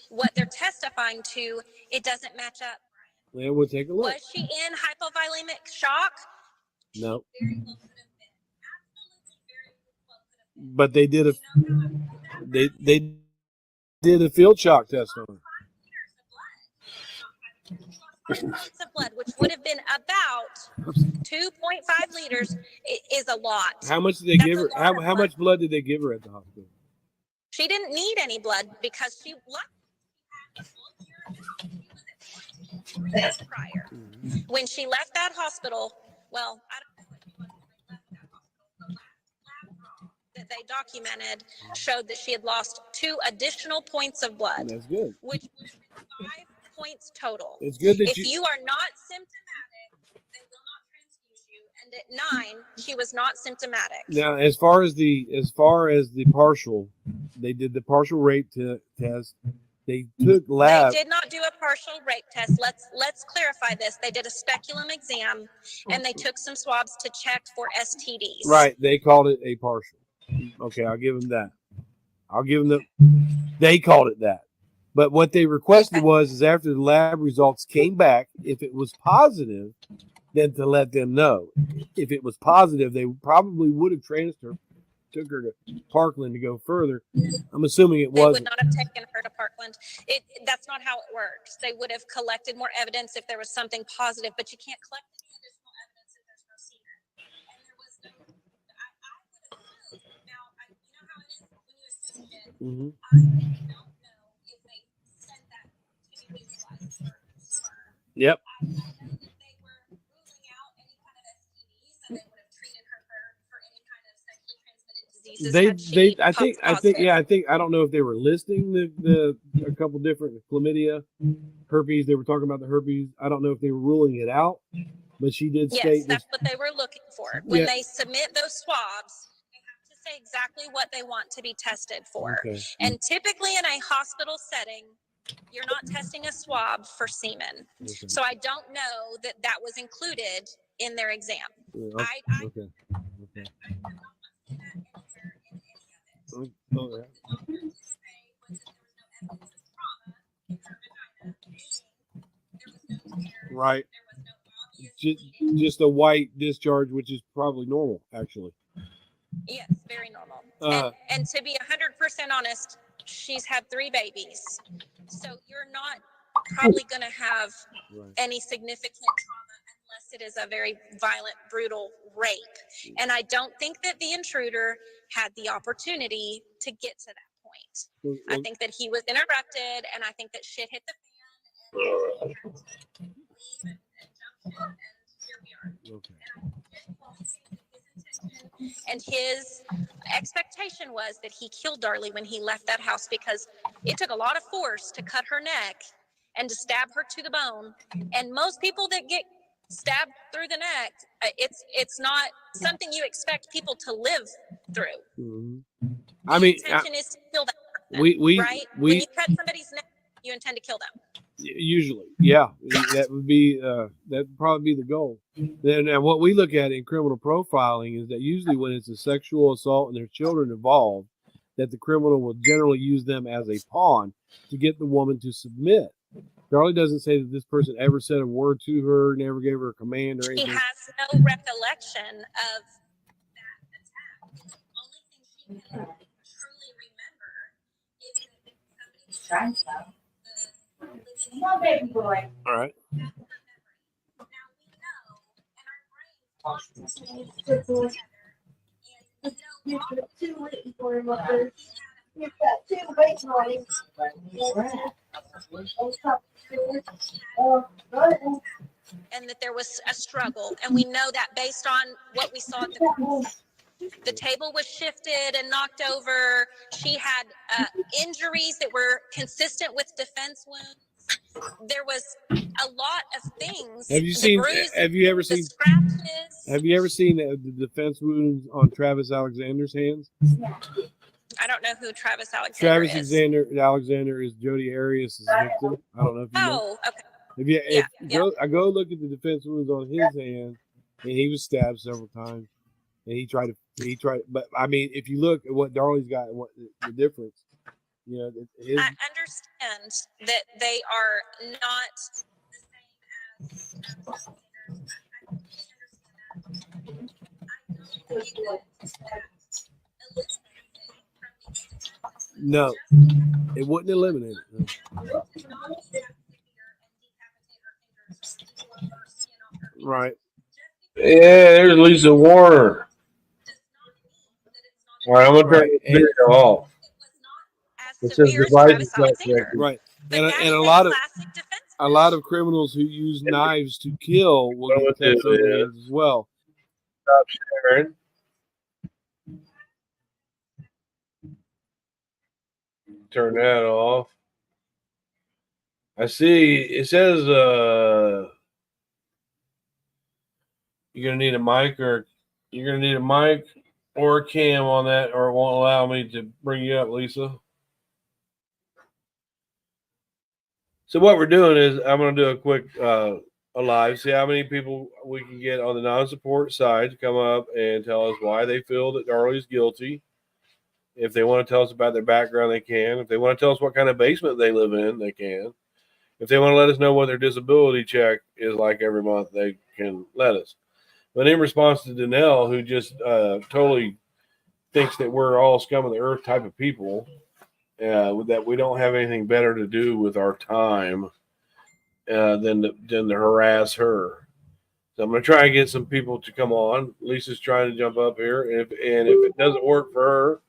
what they're testifying to, it doesn't match up. Yeah, we'll take a look. Was she in hypovolemic shock? No. But they did a field shock test on her. Points of blood, which would have been about 2.5 liters, is a lot. How much did they give her? How much blood did they give her at the hospital? She didn't need any blood because she had prior. When she left that hospital, well, I don't know what she was when they left that hospital. The lab draw that they documented showed that she had lost 2 additional points of blood. That's good. Which would have been 5 points total. It's good that if you are not symptomatic, they will not transfuse you. And at 9, she was not symptomatic. Now, as far as the partial, they did the partial rape test. They took lab. They did not do a partial rape test. Let's clarify this. They did a speculum exam and they took some swabs to check for STDs. Right. They called it a partial. Okay, I'll give them that. They called it that. But what they requested was after the lab results came back, if it was positive, then to let them know. If it was positive, they probably would have took her to Parkland to go further. I'm assuming it wasn't. They would not have taken her to Parkland. That's not how it works. They would have collected more evidence if there was something positive, but you can't collect any additional evidence if there's no semen. And there was no. I would assume now. You know how it is when you assume it. Mm-hmm. I don't know if they sent that to me sperm. Yep. I know that they were ruling out any kind of STDs, and they would have treated her for any kind of sexually transmitted diseases. I don't know if they were listing the a couple different chlamydia, herpes. They were talking about the herpes. I don't know if they were ruling it out, but she did state. Yes, that's what they were looking for. When they submit those swabs, they have to say exactly what they want to be tested for. Okay. And typically in a hospital setting, you're not testing a swab for semen. Okay. So I don't know that was included in their exam. Okay. I have not seen that anywhere in any of it. Okay. What the doctor did say was that there was no evidence of trauma in her vagina, meaning there was no tear. Right. There was no obvious just a white discharge, which is probably normal, actually. Yes, very normal. And to be 100% honest, she's had 3 babies. So you're not probably going to have any significant trauma unless it is a very violent, brutal rape. And I don't think that the intruder had the opportunity to get to that point. I think that he was interrupted, and I think that shit hit the fan, and he had to leave and jump ship, and here we are. Okay. And his expectation was that he killed Darlie when he left that house, because it took a lot of force to cut her neck and to stab her to the bone. And most people that get stabbed through the neck, it's not something you expect people to live through. Mm-hmm. I mean, the intention is to kill that person, right? When you cut somebody's neck, you intend to kill them. Usually, yeah, that'd probably be the goal. Then, and what we look at in criminal profiling is that usually when it's a sexual assault and there's children involved, that the criminal will generally use them as a pawn to get the woman to submit. Darlie doesn't say that this person ever said a word to her, never gave her a command or anything. She has no recollection of that attack. The only thing she can truly remember is that somebody tried to. Small baby boy. All right. Now we know, and our brain together, and we know 2 weeks for him up there. You've got 2 weeks on him. and that there was a struggle, and we know that based on what we saw at the table was shifted and knocked over. She had injuries that were consistent with defense wounds. There was a lot of things. Have you ever seen the defense wounds on Travis Alexander's hands? I don't know who Travis Alexander is. Alexander is Jodi Arias' victim. I don't know if you know. Okay. I go look at the defense wounds on his hand, and he was stabbed several times, and he tried, but I mean, if you look at what Darlie's got and what the difference, You know, I understand that they are not the same as no, it wouldn't eliminate it. No. Right. Yeah, there's Lisa Warner. All right, I'm gonna turn the video off. as It says severe as device Travis is not Alexander. connected. Right. But And that and is a lot of classic defense. a lot of criminals who use knives to kill will get text on their hands as well. Stop sharing. Turn that off. I see. It says you're gonna need a mic or a cam on that, or it won't allow me to bring you up, Lisa. So what we're doing is I'm gonna do a quick a live, see how many people we can get on the non-support side to come up and tell us why they feel that Darley's guilty. If they want to tell us about their background, they can. If they want to tell us what kind of basement they live in, they can. If they want to let us know what their disability check is like every month, they can let us. But in response to Danelle, who just totally thinks that we're all scum of the earth type of people, that we don't have anything better to do with our time than to harass her. So I'm going to try and get some people to come on. Lisa's trying to jump up here. And if it doesn't work for her,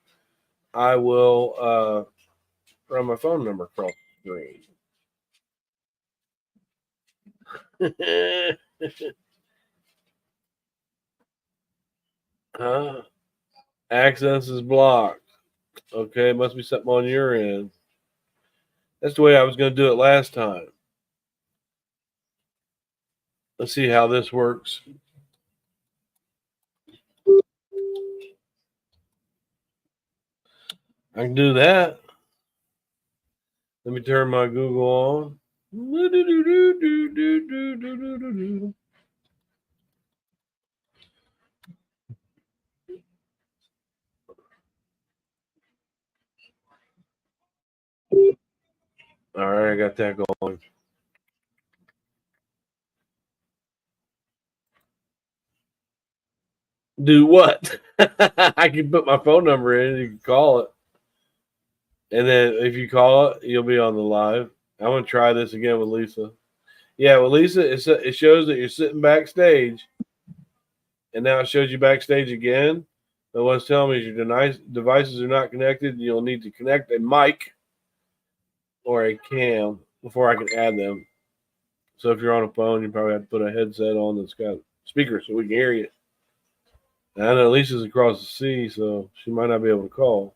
I will run my phone number across the screen. Access is blocked. Okay, must be something on your end. That's the way I was going to do it last time. Let's see how this works. I can do that. Let me turn my Google on. All right, I got that going. Do what? I can put my phone number in and you can call it. And then if you call it, you'll be on the live. I'm going to try this again with Lisa. Yeah, with Lisa, it shows that you're sitting backstage. And now it shows you backstage again. But what's telling me is your devices are not connected. You'll need to connect a mic or a cam before I can add them. So if you're on a phone, you probably have to put a headset on that's got speakers so we can hear you. And I know Lisa's across the sea, so she might not be able to call.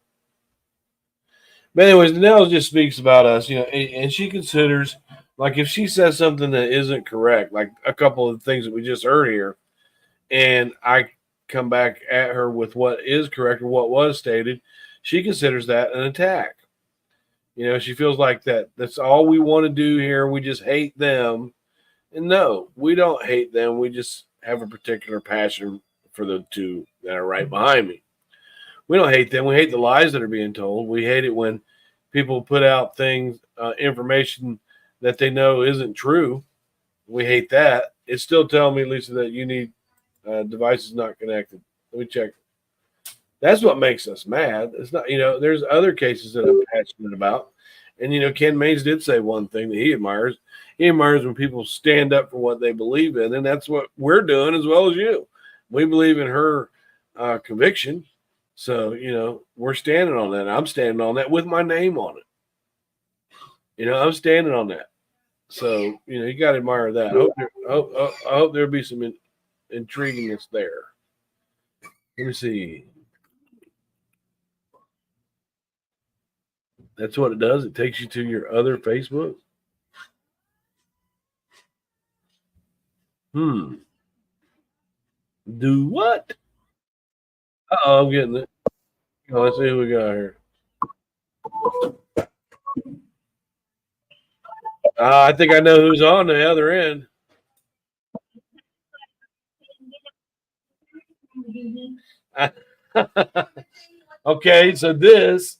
But anyways, Danelle just speaks about us, and she considers, like, if she says something that isn't correct, like a couple of the things that we just heard here, and I come back at her with what is correct or what was stated, she considers that an attack. She feels like that's all we want to do here. We just hate them. And no, we don't hate them. We just have a particular passion for the two that are right behind me. We don't hate them. We hate the lies that are being told. We hate it when people put out things, information that they know isn't true. We hate that. It's still telling me, Lisa, that you need devices not connected. Let me check. That's what makes us mad. It's not, there's other cases that I'm passionate about. And, Ken Mays did say one thing that he admires. He admires when people stand up for what they believe in. And that's what we're doing as well as you. We believe in her conviction. So, we're standing on that. I'm standing on that with my name on it. I'm standing on that. So, you got to admire that. I hope there'll be some intriguingness there. Let me see. That's what it does. It takes you to your other Facebook. Do what? Uh-oh, I'm getting it. Oh, let's see who we got here. I think I know who's on the other end. Okay, so this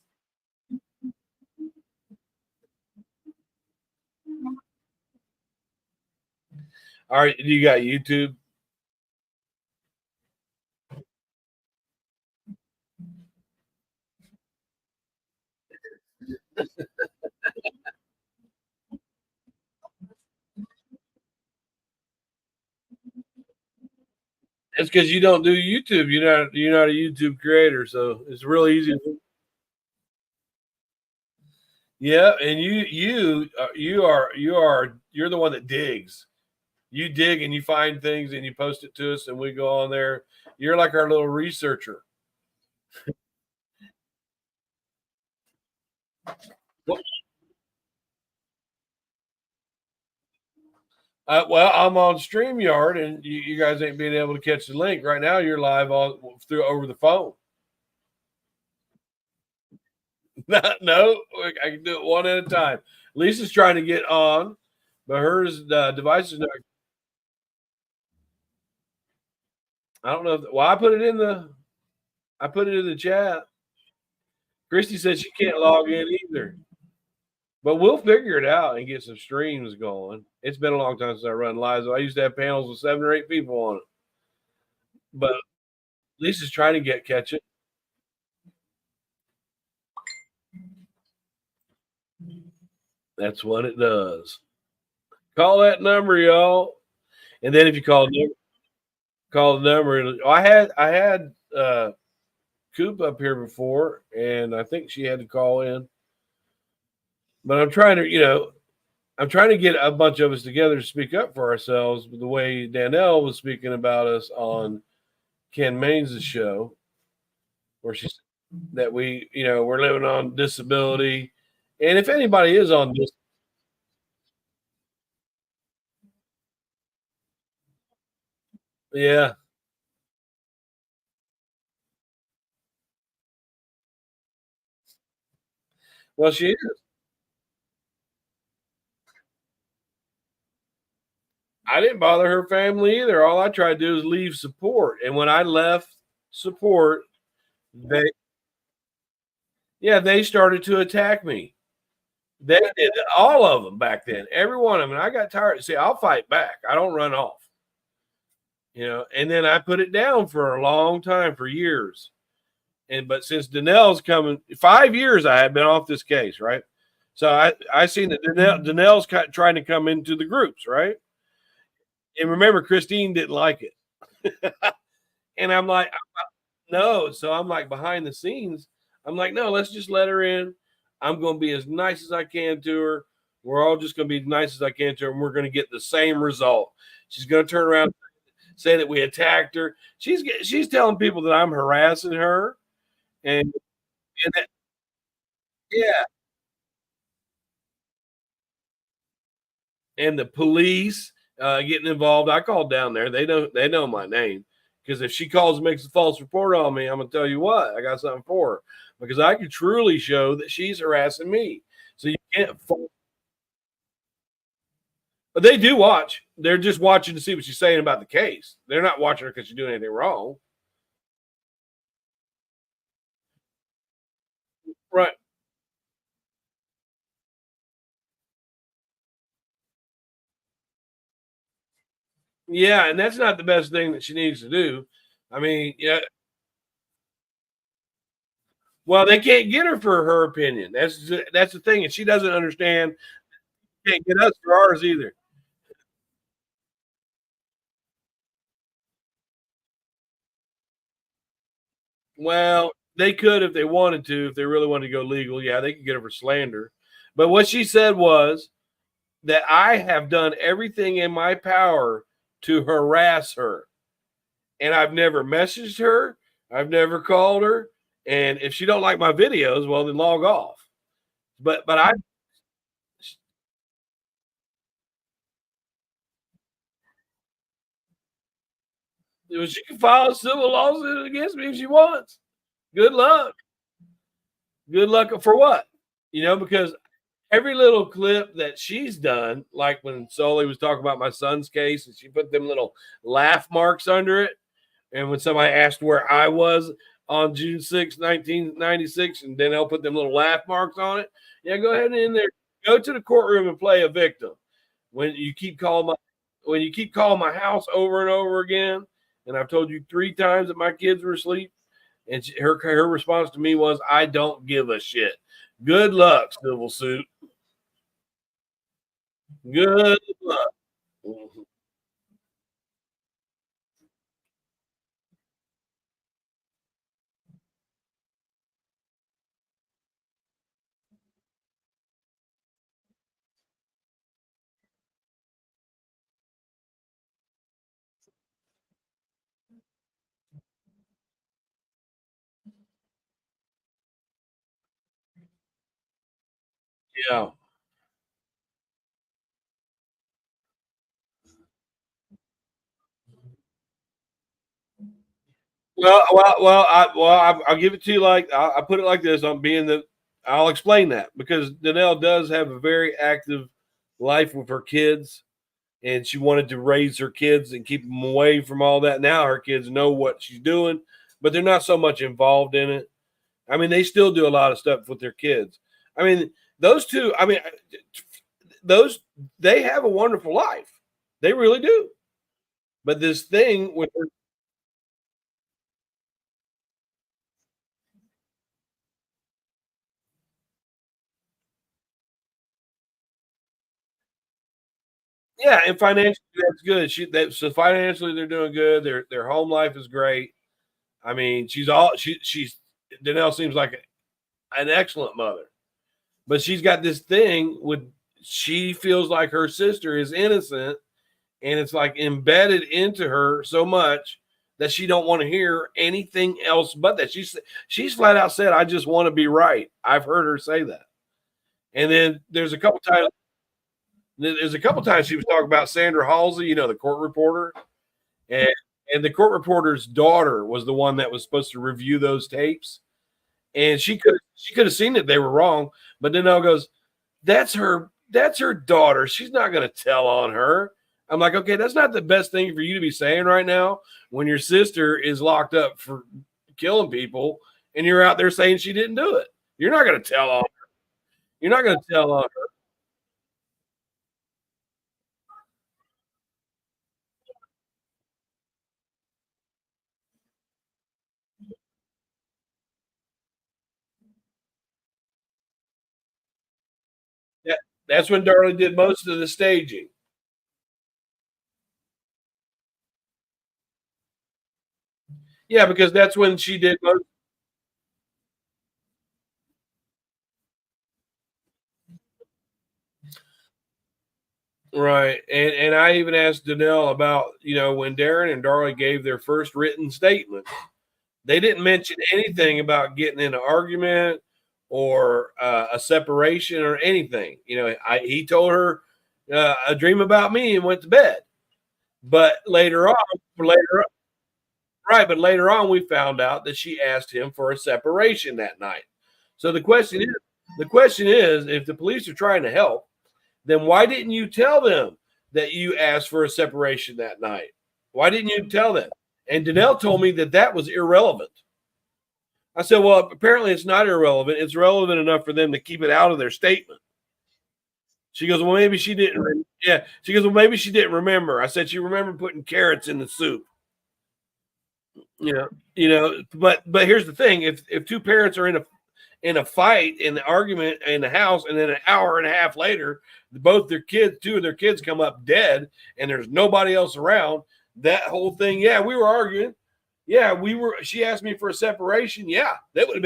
All right, you got YouTube? It's because you don't do YouTube. You're not a YouTube creator, so it's really easy. Yeah, and you're the one that digs. You dig and you find things and you post it to us, and we go on there. You're like our little researcher. Well, well, I'm on StreamYard, and you guys ain't being able to catch the link right now. You're live on through over the phone. No, I can do it one at a time. Lisa's trying to get on, but hers device is not. I don't know. Well, I put it in the chat. Christy said she can't log in either, but we'll figure it out and get some streams going. It's been a long time since I run live. I used to have panels with 7 or 8 people on it, but Lisa's trying to catch it. That's what it does. Call that number, y'all. And then if you call the number. I had Coop up here before, and I think she had to call in. But I'm trying to get a bunch of us together to speak up for ourselves. The way Danelle was speaking about us on Ken Maines' show, where she said that we're living on disability, and if anybody is on this, yeah, well, she is. I didn't bother her family either. All I tried to do is leave support, and when I left support, they they started to attack me. They did, all of them back then, every one of them. And I got tired. See, I'll fight back. I don't run off, And then I put it down for a long time, for years. But since Danelle's coming, 5 years I had been off this case, right? So I seen that Danelle's trying to come into the groups, right? And remember, Christine didn't like it, and I'm like, no. So I'm like, behind the scenes, I'm like, no, let's just let her in. I'm going to be as nice as I can to her. We're all just going to be as nice as I can to her, and we're going to get the same result. She's going to turn around and say that we attacked her. She's telling people that I'm harassing her, and that, yeah, and the police getting involved. I called down there. They know my name, because if she calls and makes a false report on me, I'm gonna tell you what, I got something for her, because I could truly show that she's harassing me. So you can't. But they do watch. They're just watching to see what she's saying about the case. They're not watching her because she's doing anything wrong. Right. Yeah, and that's not the best thing that she needs to do. I mean, yeah. Well, they can't get her for her opinion. That's the thing, and she doesn't understand. Can't get us for ours either. Well, they could if they wanted to, if they really wanted to go legal. Yeah, they could get her for slander. But what she said was that I have done everything in my power to harass her. And I've never messaged her. I've never called her. And if she don't like my videos, well, then log off. But I she can file a civil lawsuit against me if she wants. Good luck. Good luck for what? Because every little clip that she's done, like when Sully was talking about my son's case, and she put them little laugh marks under it. And when somebody asked where I was on June 6, 1996, and then they'll put them little laugh marks on it. Yeah, go ahead and in there. Go to the courtroom and play a victim. When you keep calling when you keep calling my house over and over again, and I've told you 3 times that my kids were asleep, and her response to me was, I don't give a shit. Good luck, civil suit. Good luck. Yeah. I'll give it to you like I put it like this. I'll explain that because Danelle does have a very active life with her kids, and she wanted to raise her kids and keep them away from all that. Now her kids know what she's doing, but they're not so much involved in it. I mean, they still do a lot of stuff with their kids. I mean, those two. I mean, those they have a wonderful life. They really do. But this thing with her, yeah, and financially that's good. So financially they're doing good. Their home life is great. I mean, she's Danelle seems like an excellent mother, but she's got this thing with she feels like her sister is innocent, and it's like embedded into her so much that she don't want to hear anything else but that. She's flat out said, "I just want to be right." I've heard her say that, and then there's a couple times she was talking about Sandra Halsey, the court reporter, and the court reporter's daughter was the one that was supposed to review those tapes, and she could have seen that they were wrong, but then Elle goes, "That's her daughter. She's not going to tell on her." I'm like, okay, that's not the best thing for you to be saying right now when your sister is locked up for killing people, and you're out there saying she didn't do it. You're not going to tell on her. You're not going to tell on her. That's when Darlie did most of the staging. Yeah, because that's when she did most. Right. And I even asked Danelle about, when Darren and Darlie gave their first written statement, they didn't mention anything about getting in an argument or a separation or anything. He told her a dream about me and went to bed. But later, right? But later on, we found out that she asked him for a separation that night. So the question is, if the police are trying to help, then why didn't you tell them that you asked for a separation that night? Why didn't you tell them? And Danelle told me that was irrelevant. I said, well, apparently it's not irrelevant. It's relevant enough for them to keep it out of their statement. She goes, well, maybe she didn't. Yeah. She goes, well, maybe she didn't remember. I said, she remembered putting carrots in the soup. But here's the thing: if two parents are in a fight, in the argument in the house, and then an hour and a half later, two of their kids come up dead, and there's nobody else around, that whole thing, yeah, we were arguing. Yeah, we were. She asked me for a separation. Yeah, it would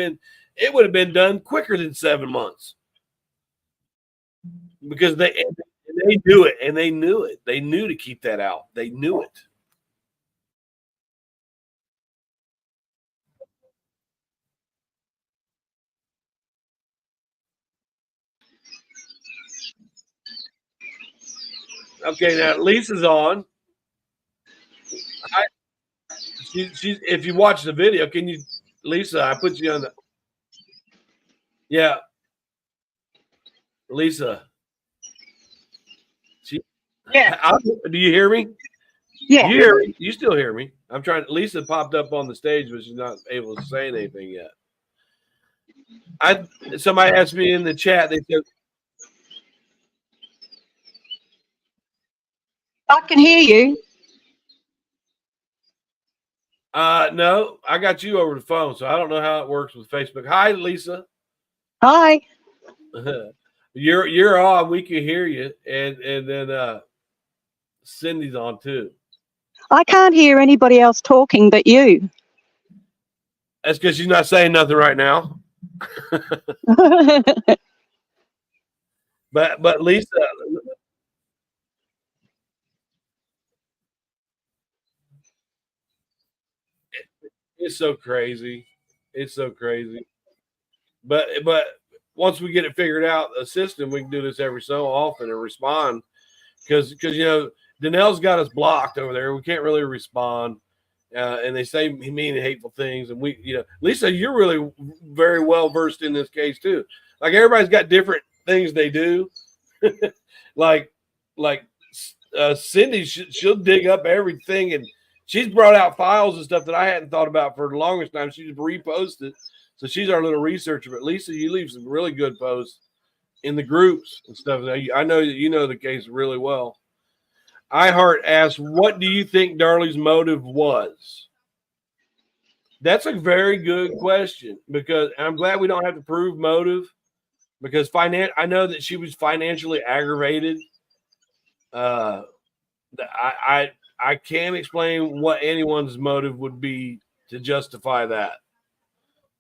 have been done quicker than 7 months because they knew it and they knew it. They knew to keep that out. They knew it. Okay, now Lisa's on. I, she's if you watch the video, can you, Lisa? I put you on the. Yeah, Lisa. She. Yeah. Do you hear me? Yeah. You hear me? You still hear me? I'm trying. Lisa popped up on the stage, but she's not able to say anything yet. Somebody asked me in the chat. They said, I can hear you. No, I got you over the phone, so I don't know how it works with Facebook. Hi, Lisa. Hi. You're on. We can hear you, and then Cindy's on too. I can't hear anybody else talking but you. That's because she's not saying nothing right now. But Lisa, it's so crazy. It's so crazy. But once we get it figured out, a system, we can do this every so often and respond because Danelle's got us blocked over there. We can't really respond. And they say mean and hateful things. And Lisa, you're really very well versed in this case too. Like everybody's got different things they do. like Cindy, she'll dig up everything, and she's brought out files and stuff that I hadn't thought about for the longest time. She just reposted. So she's our little researcher. But Lisa, you leave some really good posts in the groups and stuff. I know that you know the case really well. iHeart asks, what do you think Darlie's motive was? That's a very good question because I'm glad we don't have to prove motive because I know that she was financially aggravated. I can't explain what anyone's motive would be to justify that.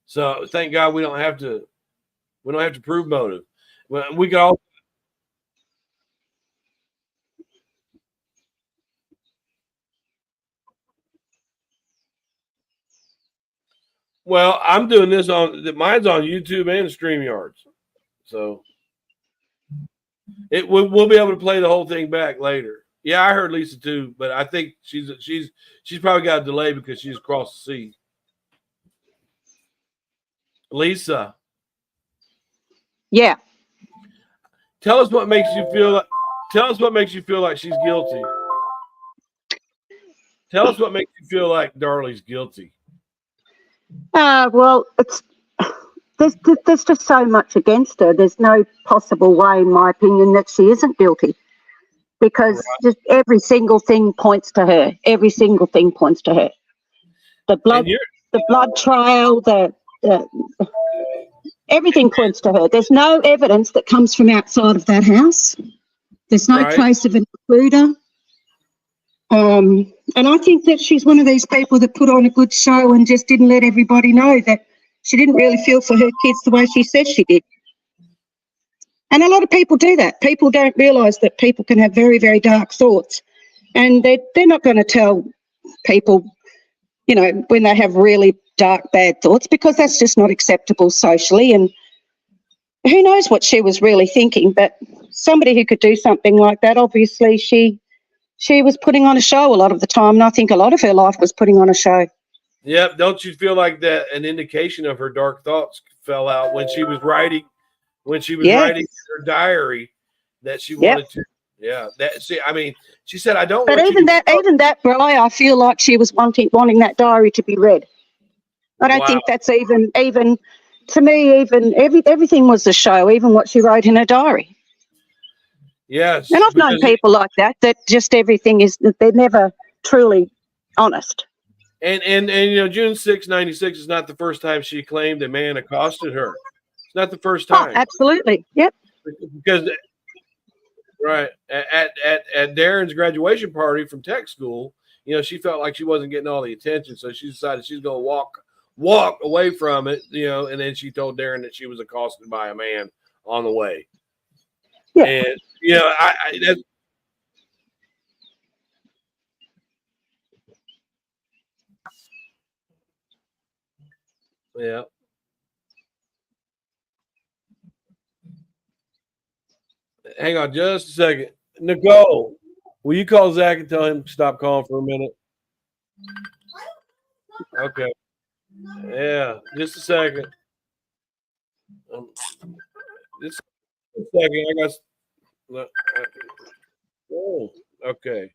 So thank God we don't have to prove motive. We can all. Well, I'm doing this mine's on YouTube and StreamYards, so we'll be able to play the whole thing back later. Yeah, I heard Lisa too, but I think she's probably got a delay because she's across the sea. Lisa, Yeah. tell us what makes you feel like she's guilty. Tell us what makes you feel like Darlie's guilty. Well, there's just so much against her. There's no possible way, in my opinion, that she isn't guilty because just every single thing points to her. Every single thing points to her. The blood trail, everything points to her. There's no evidence that comes from outside of that house. There's no trace of an intruder. And I think that she's one of these people that put on a good show and just didn't let everybody know that she didn't really feel for her kids the way she said she did. And a lot of people do that. People don't realise that people can have very, very dark thoughts. And they're not going to tell people, when they have really dark, bad thoughts because that's just not acceptable socially. And who knows what she was really thinking. But somebody who could do something like that, obviously she was putting on a show a lot of the time, and I think a lot of her life was putting on a show. Yep. Don't you feel like that an indication of her dark thoughts fell out when she was writing writing her diary that she wanted to? Yeah. She said, I don't but want even that, Bri, I feel like she was wanting that diary to be read. I don't think that's even to me, everything was a show, even what she wrote in her diary. Yes. And I've known people like that just everything is, they're never truly honest. And June 6, 1996 is not the first time she claimed a man accosted her. It's not the first time. Oh, absolutely. Yep. Because at Darren's graduation party from tech school, she felt like she wasn't getting all the attention, so she decided she's going to walk away from it, and then she told Darren that she was accosted by a man on the way. Yeah. And yeah. Hang on just a second. Nicole, will you call Zach and tell him to stop calling for a minute? Okay. Yeah, just a second. Just a second. I got. Oh, okay.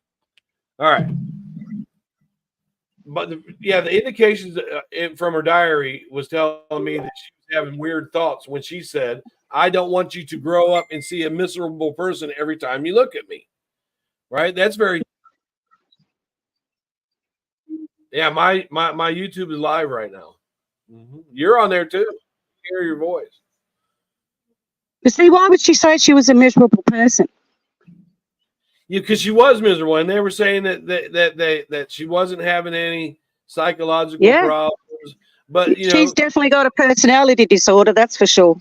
All right. But the indications from her diary was telling me that she was having weird thoughts when she said, I don't want you to grow up and see a miserable person every time you look at me. Right? That's very Yeah, my YouTube is live right now. You're on there too. Hear your voice. You see, why would she say she was a miserable person? Yeah, because she was miserable, and they were saying that she wasn't having any psychological problems. But she's definitely got a personality disorder, that's for sure.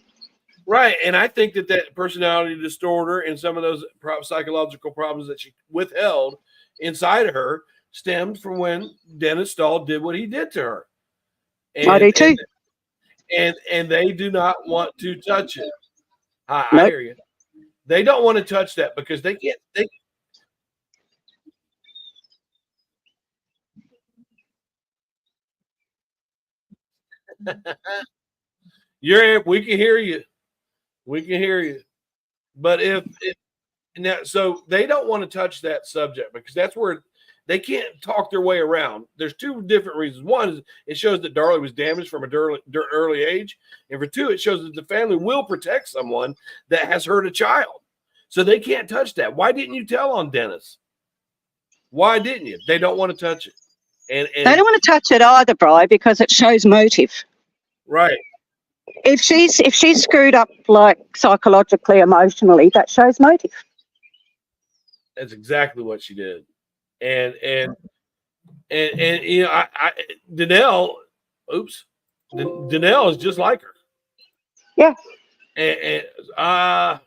Right, and I think that personality disorder and some of those psychological problems that she withheld inside of her stemmed from when Dennis Stahl did what he did to her. And, I do too. And they do not want to touch it. I Nope. hear you. They don't want to touch that because they can't. We can hear you. We can hear you. But if now, so they don't want to touch that subject because that's where they can't talk their way around. There's two different reasons. One is it shows that Darlie was damaged from an early age. And for two, it shows that the family will protect someone that has hurt a child. So they can't touch that. Why didn't you tell on Dennis? Why didn't you? They don't want to touch it. And they don't want to touch it either, Bri, because it shows motive. Right. If she's screwed up like psychologically, emotionally, that shows motive. That's exactly what she did. And you know, Danelle is just like her. Yeah. And I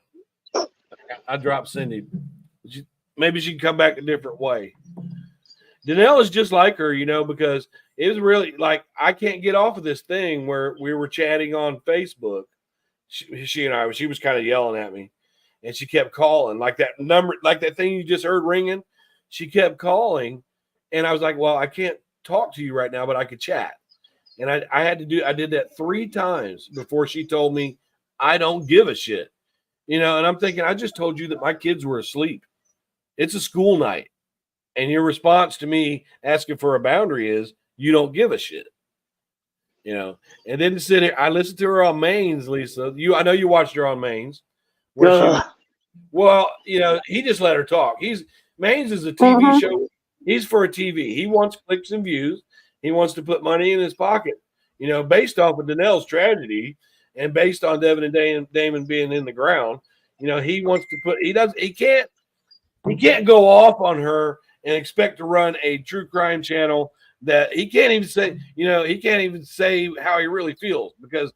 dropped Cindy. Maybe she can come back a different way. Danelle is just like her, you know, because it was really like I can't get off of this thing where we were chatting on Facebook. She and I, she was kind of yelling at me, and she kept calling like that number, like that thing you just heard ringing. She kept calling, and I was like, "Well, I can't talk to you right now, but I could chat." And I did that 3 times before she told me I don't give a shit, you know. And I'm thinking, I just told you that my kids were asleep. It's a school night. And your response to me asking for a boundary is you don't give a shit, you know. And then to sit here, I listened to her on Mains, Lisa. I know you watched her on Mains. Well, you know, he just let her talk. Mains is a TV show. He's for a TV. He wants clicks and views. He wants to put money in his pocket, you know, based off of Danelle's tragedy and based on Devin and Damon being in the ground. You know, he wants to put. He can't go off on her and expect to run a true crime channel that he can't even say, you know, he can't even say how he really feels because,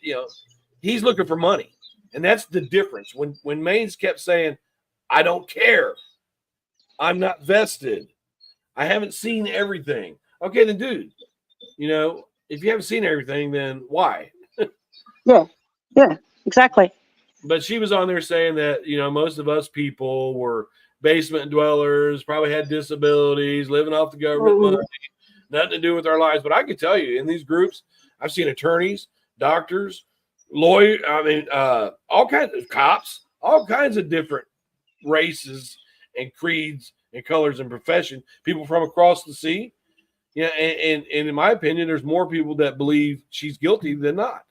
you know, he's looking for money. And that's the difference. When Mains kept saying, I don't care. I'm not vested. I haven't seen everything. Okay, then, dude, you know, if you haven't seen everything, then why? Yeah, exactly. But she was on there saying that, you know, most of us people were basement dwellers, probably had disabilities, living off the government money, nothing to do with our lives. But I can tell you in these groups, I've seen attorneys, doctors, lawyers, all kinds of cops, all kinds of different races and creeds and colors and profession, people from across the sea. Yeah, and in my opinion, there's more people that believe she's guilty than not.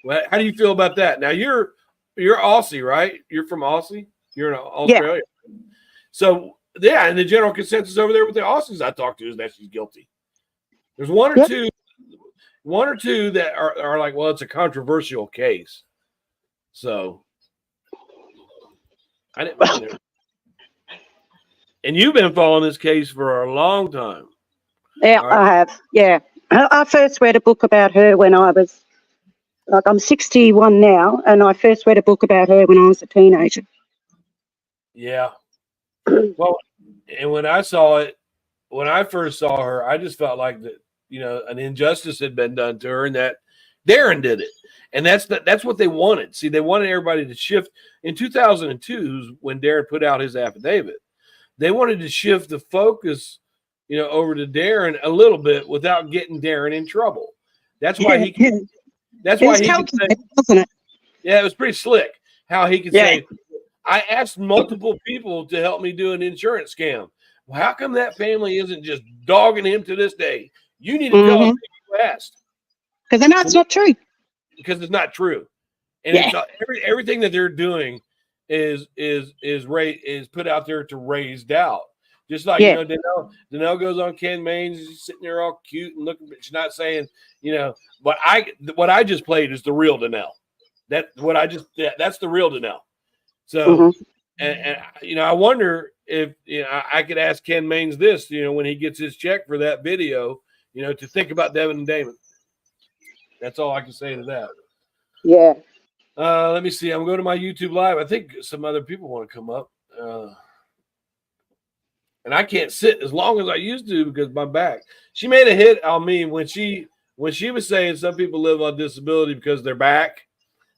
Well, how do you feel about that? Now you're Aussie, right? You're from Aussie. You're in Australia. Yeah. So yeah, and the general consensus over there with the Aussies I talked to is that she's guilty. There's one or two that are like, well, it's a controversial case. So I didn't mind it. And you've been following this case for a long time. Yeah, right. I have. Yeah. I first read a book about her when I was, like, I'm 61 now, and I first read a book about her when I was a teenager. Yeah. Well, and when I first saw her, I just felt like that, you know, an injustice had been done to her and that Darren did it. And that's what they wanted. See, they wanted everybody to shift. In 2002, when Darren put out his affidavit, they wanted to shift the focus, you know, over to Darren a little bit without getting Darren in trouble. That's why he could say, wasn't it? Yeah, it was pretty slick how he could say, I asked multiple people to help me do an insurance scam. Well, how come that family isn't just dogging him to this day? You need to tell us who you asked. Because I know it's not true. Because it's not true. And it's everything that they're doing is put out there to raise doubt, Just like, Yeah. Danelle goes on Ken Maines, she's sitting there all cute and looking, but she's not saying, what I just played is the real Danelle. That's the real Danelle. So, and I wonder if, I could ask Ken Maines this, when he gets his check for that video, to think about Devin and Damon. That's all I can say to that. Yeah. Let me see. I'm going to my YouTube live. I think some other people want to come up. And I can't sit as long as I used to because my back. She made a hit on me when she was saying some people live on disability because their back.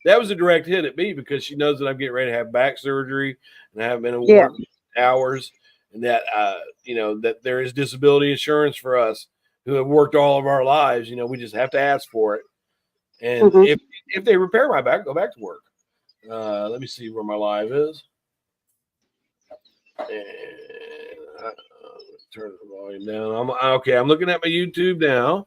That was a direct hit at me because she knows that I'm getting ready to have back surgery and I haven't been at work hours, and that that there is disability insurance for us who have worked all of our lives. We just have to ask for it. And if they repair my back, go back to work. Let me see where my live is. And turn the volume down. I'm looking at my YouTube now.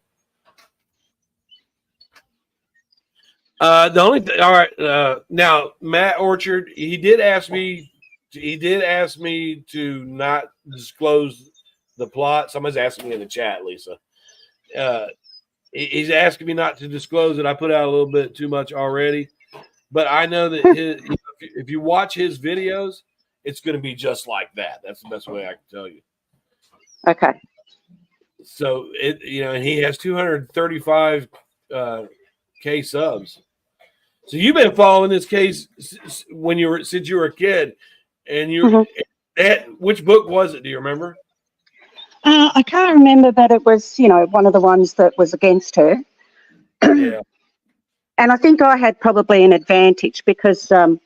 The only thing, all right. Now Matt Orchard, he did ask me to not disclose the plot. Somebody's asking me in the chat, Lisa. He's asking me not to disclose it. I put out a little bit too much already, but I know that if you watch his videos, it's going to be just like that. That's the best way I can tell you. Okay. So and he has 235 K subs. So you've been following this case since you were a kid, and which book was it? Do you remember? I can't remember, but it was, one of the ones that was against her. Yeah. And I think I had probably an advantage because a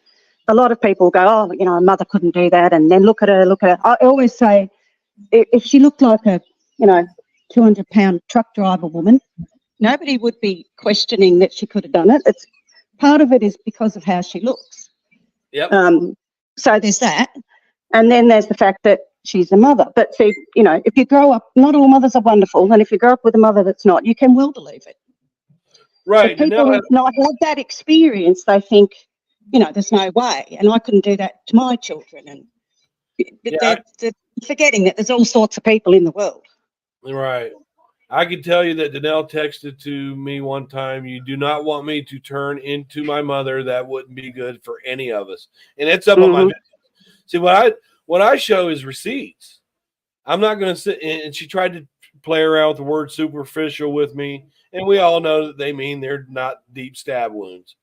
lot of people go, oh, a mother couldn't do that. And then look at her. I always say, if she looked like a, 200-pound truck driver woman, nobody would be questioning that she could have done it. It's part of it is because of how she looks. Yep. So there's that. And then there's the fact that she's a mother. But see, if you grow up, not all mothers are wonderful. And if you grow up with a mother that's not, you can well believe it. Right. But people who've not had that experience, they think, there's no way. And I couldn't do that to my children. And they're forgetting that there's all sorts of people in the world. Right. I can tell you that Danelle texted to me one time, "You do not want me to turn into my mother. That wouldn't be good for any of us." And it's up on my video. See, what I show is receipts. I'm not going to sit and she tried to play around with the word superficial with me. And we all know that they mean they're not deep stab wounds.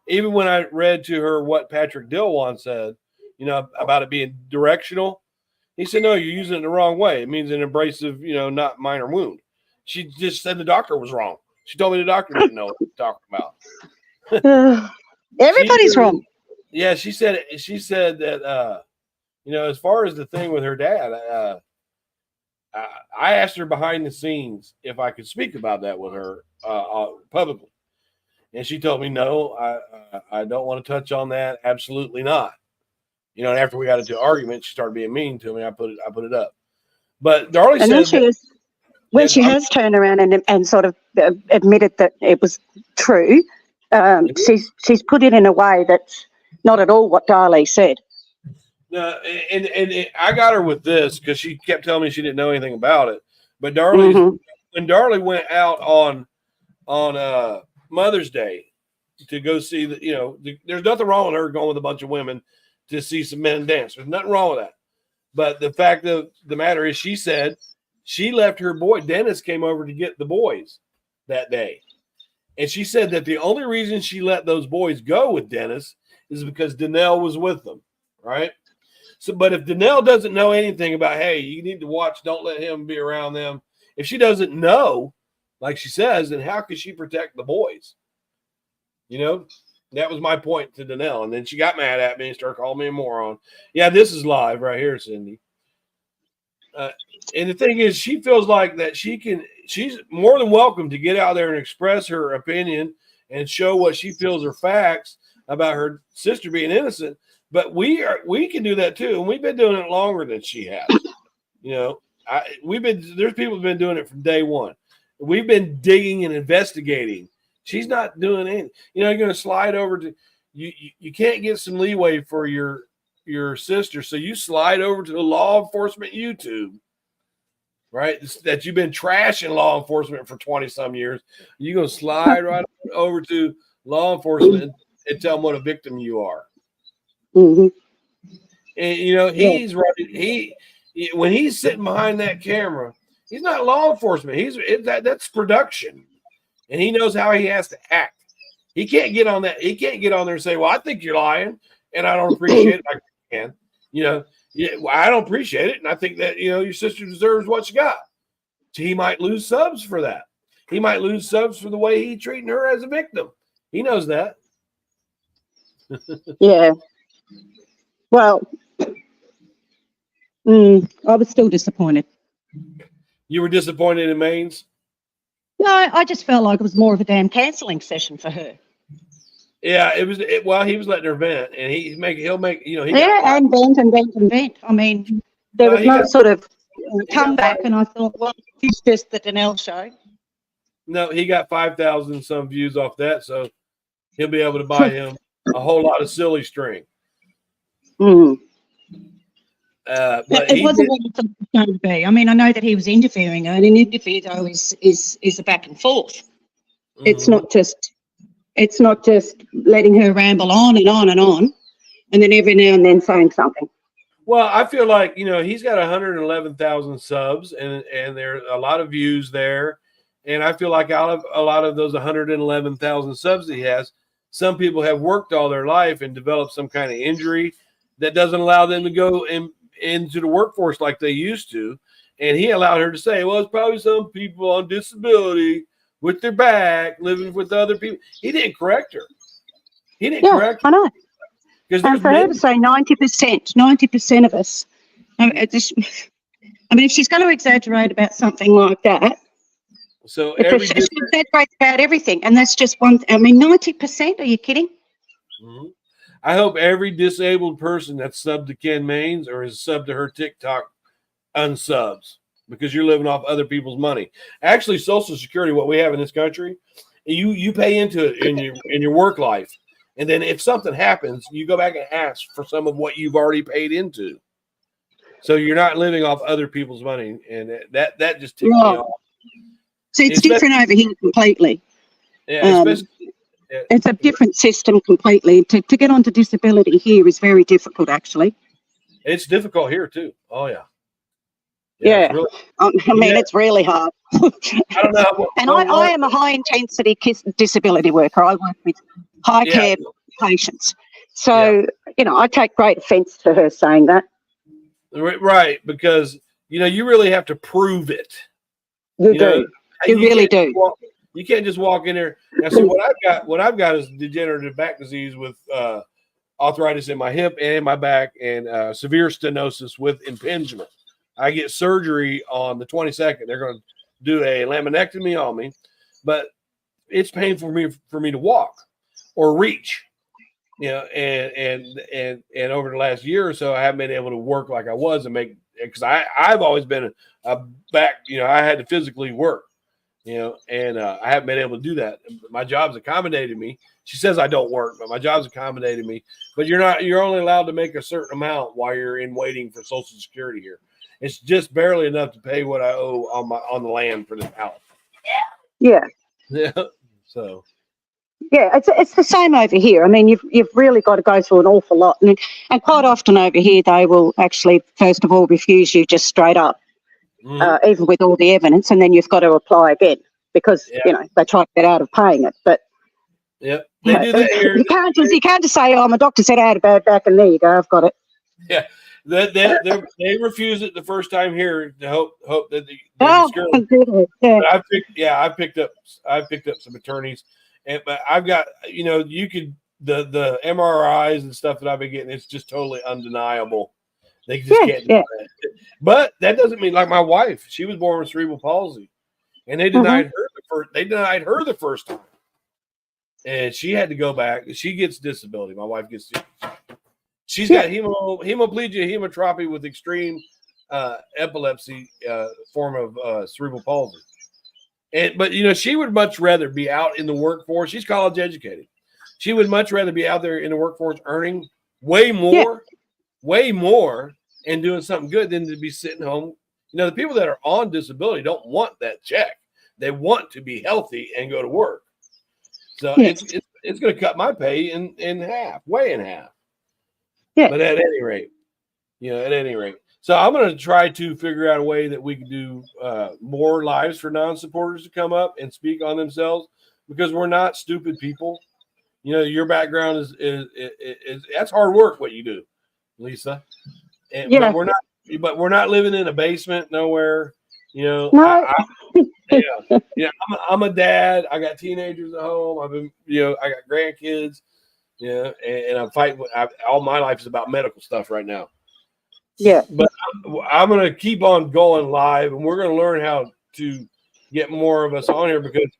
Even when I read to her what Patrick Dillwan said, about it being directional, he said, no, you're using it the wrong way. It means an abrasive, not minor wound. She just said the doctor was wrong. She told me the doctor didn't know what he was talking about. Everybody's wrong. Yeah, she said that, as far as the thing with her dad, I asked her behind the scenes if I could speak about that with her publicly. And she told me, no, I don't want to touch on that. Absolutely not. And after we got into an argument, she started being mean to me. I put it up. But Darlie said when she has turned around and sort of admitted that it was true, she's put it in a way that's not at all what Darlie said. No, and I got her with this because she kept telling me she didn't know anything about it. But Darlie, when Darlie went out on Mother's Day to go see there's nothing wrong with her going with a bunch of women to see some men dance. There's nothing wrong with that. But the fact of the matter is, she said she left her boy. Dennis came over to get the boys that day. And she said that the only reason she let those boys go with Dennis is because Danelle was with them. Right. So, but if Danelle doesn't know anything about, hey, you need to watch, don't let him be around them. If she doesn't know, like she says, then how could she protect the boys? That was my point to Danelle. And then she got mad at me and started calling me a moron. Yeah, this is live right here, Cindy. And the thing is, she feels like that she's more than welcome to get out there and express her opinion and show what she feels are facts about her sister being innocent. But we can do that too. And we've been doing it longer than she has. There's people who've been doing it from day one. We've been digging and investigating. She's not doing anything. You're going to slide over to you can't get some leeway for your your sister. So you slide over to the law enforcement YouTube, right? That you've been trashing law enforcement for 20 some years. You're going to slide right over to law enforcement and tell them what a victim you are. Mm-hmm. And you know, he's right. When he's sitting behind that camera, he's not law enforcement. That's production. And he knows how he has to act. He can't get on that. He can't get on there and say, well, I think you're lying and I don't appreciate it. I can, you know, well, I don't appreciate it. And I think that, you know, your sister deserves what she got. So he might lose subs for that. He might lose subs for the way he's treating her as a victim. He knows that. Yeah. Well, I was still disappointed. You were disappointed in Maine's? No, I just felt like it was more of a damn cancelling session for her. Yeah, it was. Well, he was letting her vent, and he'll make. You know, and vent. I mean, there was no sort of comeback, and I thought, well, it's just the Danelle show. No, he got 5,000 some views off that, so he'll be able to buy him a whole lot of silly string. Mm. But it wasn't what it was going to be. I mean, I know that he was interviewing her, and an interview though is a back and forth. Mm-hmm. It's not just letting her ramble on and on and on, and then every now and then saying something. Well, I feel like, you know, he's got 111,000 subs, and there are a lot of views there, and I feel like out of a lot of those 111,000 subs he has, some people have worked all their life and developed some kind of injury that doesn't allow them to go into the workforce like they used to. And he allowed her to say, well, it's probably some people on disability with their back living with other people. He didn't correct her. He didn't correct her. I know. And for her to say 90% of us, I mean, if she's going to exaggerate about something like that, so she exaggerates about everything, and that's just one. I mean, 90%? Are you kidding? Mm-hmm. I hope every disabled person that's subbed to Ken Maines or is subbed to her TikTok unsubs, because you're living off other people's money. Actually, Social Security, what we have in this country, you pay into it in your work life, and then if something happens, you go back and ask for some of what you've already paid into. So you're not living off other people's money, and that just ticks me off. So it's different over here completely. Yeah, it's a different system completely. To get onto disability here is very difficult, actually. It's difficult here too. Oh yeah. Yeah. It's really hard. I don't know. I am a high intensity disability worker. I work with high care patients. So, I take great offense to her saying that. Right, because, you really have to prove it. You do. You really do. You can't just walk in there. Now, see, what I've got is degenerative back disease with arthritis in my hip and my back, and severe stenosis with impingement. I get surgery on the 22nd. They're going to do a laminectomy on me, but it's painful for me to walk or reach. And over the last year or so, I haven't been able to work like I was and because I've always been a back. I had to physically work. And I haven't been able to do that. My job's accommodated me. She says I don't work, but my job's accommodated me. But you're only allowed to make a certain amount while you're in waiting for Social Security here. It's just barely enough to pay what I owe on the land for this house. Yeah. Yeah. So. Yeah, it's the same over here. I mean, you've really got to go through an awful lot, and quite often over here they will actually first of all refuse you just straight up. Mm-hmm. Even with all the evidence, and then you've got to apply again because they try to get out of paying it. But they do that here. You can't just say, "Oh, my doctor said I had a bad back," and there you go, I've got it. Yeah, they refuse it the first time here to hope that I picked up some attorneys, but I've got you could the MRIs and stuff that I've been getting. It's just totally undeniable. They just can't do that. But that doesn't mean, like my wife, she was born with cerebral palsy, and they denied her the first time, and she had to go back. She gets disability. My wife gets. She's got hemiplegia, hematropy with extreme epilepsy form of cerebral palsy, but she would much rather be out in the workforce. She's college educated. She would much rather be out there in the workforce earning way more way more and doing something good than to be sitting home. You know, the people that are on disability don't want that check. They want to be healthy and go to work. So Yes. it's going to cut my pay in half, way in half. Yeah. But at any rate, so I'm going to try to figure out a way that we can do more lives for non-supporters to come up and speak on themselves, because we're not stupid people. You know, your background is that's hard work what you do, Lisa. Yeah. But we're not living in a basement nowhere. You know, No. I'm a dad. I got teenagers at home. I got grandkids. And I'm fighting. All my life is about medical stuff right now. Yeah. But I'm going to keep on going live, and we're going to learn how to get more of us on here, because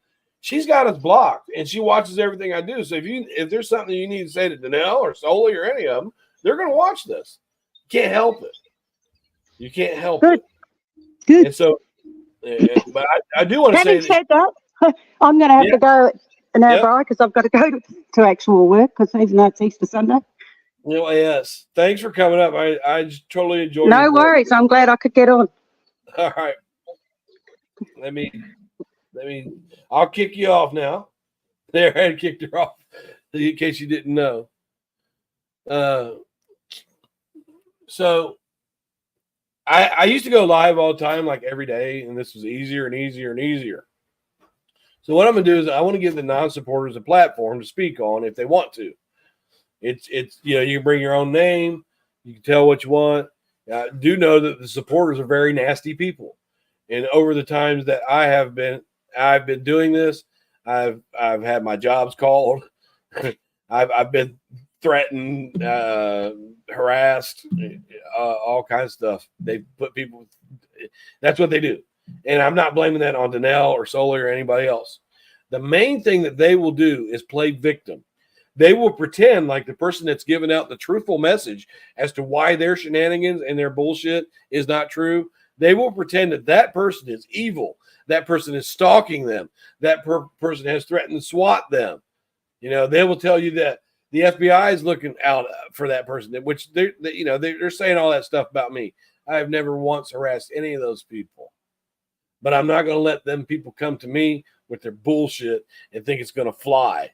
she's got us blocked, and she watches everything I do. So if there's something you need to say to Danelle or Soli or any of them, they're going to watch this. You can't help it. You can't help Good. it. Good. And so, but I do want to say Having said that, I'm going to have to go now, Brian, because I've got to go to actual work, because even though it's Easter Sunday. Yes. Thanks for coming up. I just totally enjoyed it. No worries. I'm glad I could get on. All right. Let me. I'll kick you off now. There, I had kicked her off in case you didn't know. So I used to go live all the time, like every day, and this was easier and easier and easier. So what I'm gonna do is I want to give the non-supporters a platform to speak on if they want to. It's you can bring your own name, you can tell what you want. Do know that the supporters are very nasty people, and over the times that I've been doing this, I've had my jobs called. I've been threatened, harassed, all kinds of stuff. They put people. That's what they do, and I'm not blaming that on Danelle or Soli or anybody else. The main thing that they will do is play victim. They will pretend like the person that's giving out the truthful message as to why their shenanigans and their bullshit is not true. They will pretend that person is evil. That person is stalking them. That person has threatened to SWAT them. They will tell you that the FBI is looking out for that person, which they're saying all that stuff about me. I have never once harassed any of those people, but I'm not going to let them people come to me with their bullshit and think it's going to fly.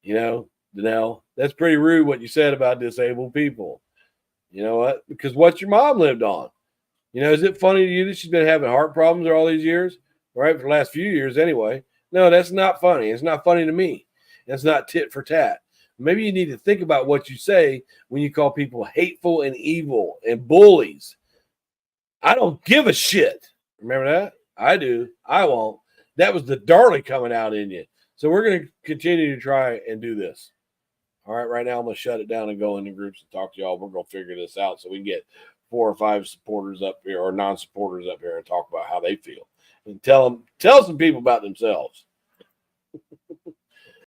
Danelle, that's pretty rude what you said about disabled people. You know what? Because what your mom lived on. Is it funny to you that she's been having heart problems all these years? Right? For the last few years anyway. No, that's not funny. It's not funny to me. It's not tit for tat. Maybe you need to think about what you say when you call people hateful and evil and bullies. I don't give a shit. Remember that? I do. I won't. That was the darling coming out in you. So we're going to continue to try and do this. All right, right now I'm going to shut it down and go into groups and talk to y'all. We're going to figure this out so we can get 4 or 5 supporters up here or non-supporters up here and talk about how they feel. And tell some people about themselves.